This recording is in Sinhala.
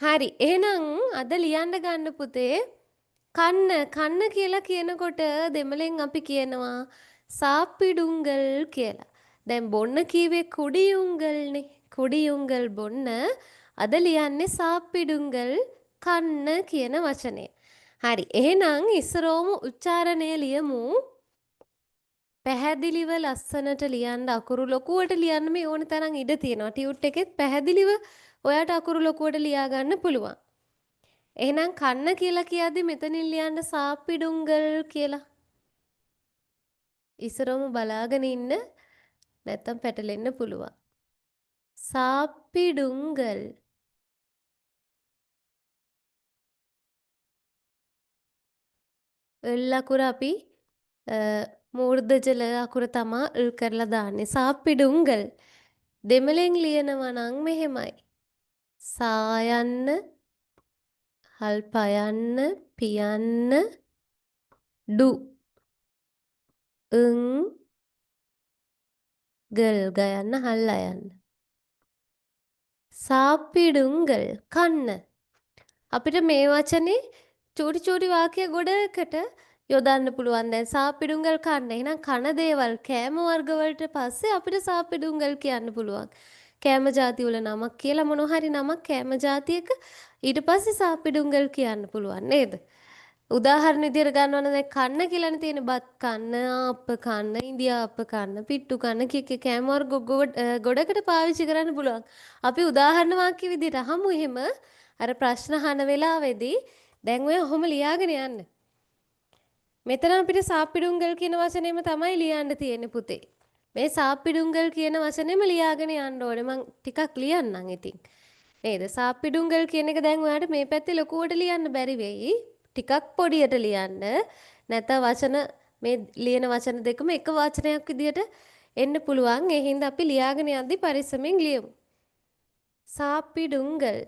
හරි. එහෙනම් අද ලියන්න ගන්න පුතේ කන්න කන්න කියලා කියනකොට දෙමළෙන් අපි කියනවා සාප්පිඩුංගල් කියලා. දැන් බොන්න කීවේ කුඩියුංගල්නේ. කුඩියුංගල් බොන්න අද ලියන්නේ සාප්පිඩුංගල් කන්න කියන වචනය. හරි. එහෙනම් ඉස්සරෝම උච්චාරණය ලියමු. පැහැදිලිව ලස්සනට ලියන්න අකුරු ලොකුවට ලියන්න මේ ඕන තරම් ඉඩ තියෙනවා. ටියුට් එකෙත් පැහැදිලිව ඔයාට අකුරු ලොකුවට ලියා ගන්න පුළුවන්. එහෙනම් කන්න කියලා කියද්දි මෙතනින් ලියන්න සාප්පිඩුංගල් කියලා. ඉස්සරවම බලාගෙන ඉන්න නැත්තම් පැටලෙන්න පුළුවන්. සාප්පිඩුංගල්. එල් අකුර අපි මූර්ධජල අකුර තමා එල් කරලා දාන්නේ. සාප්පිඩුංගල්. දෙමළෙන් ලියනවා නම් මෙහෙමයි. සායන්න හල් පයන්න පියන්න ඩු ං ගල් ගයන්න හල් අයන්න සාප්පිඩුංගල් කන්න අපිට මේ වචනේ චූටි චූටි වාක්‍ය ගොඩකට යොදන්න පුළුවන්. දැන් සාප්පිඩුංගල් කන්න. එහෙනම් කන දේවල් කෑම වර්ග වලට පස්සේ අපිට සාප්පිඩුංගල් කියන්න පුළුවන්. කෑම ಜಾති වල නමක් කියලා මොන හරි නමක් කෑම ಜಾතියක ඊට පස්සේ සාප්පිඩුංගල් කියන්න පුළුවන් නේද? උදාහරණ විදියට ගන්නවා නම් දැන් කන්න කියලානේ තියෙන බත් කන්න, ආප්ප කන්න, ඉන්දියාප්ප කන්න, පිට්ටු කන්න කිය කෑම වර්ග ගොඩකට පාවිච්චි කරන්න පුළුවන්. අපි උදාහරණ වාක්‍ය විදියට අහමු එහෙම අර ප්‍රශ්න අහන වෙලාවේදී දැන් ඔය ඔහොම ලියාගෙන යන්න. මෙතන අපිට සාප්පිඩුංගල් කියන වචනේම තමයි ලියන්න තියෙන්නේ පුතේ. මේ සාප්පිඩුංගල් කියන වචනේම ලියාගෙන යන්න ඕනේ. මං ටිකක් ලියන්නම් ඉතින්. නේද? සාප්පිඩුංගල් කියන එක දැන් ඔයාලට මේ පැත්තේ ලොකුවට ලියන්න බැරි වෙයි. ටිකක් පොඩියට ලියන්න. නැත්නම් වචන මේ ලියන වචන දෙකම එක වචනයක් විදියට එන්න පුළුවන්. ඒ හින්දා අපි ලියාගෙන යද්දි පරිස්සමෙන් ලියමු. සාප්පිඩුංගල්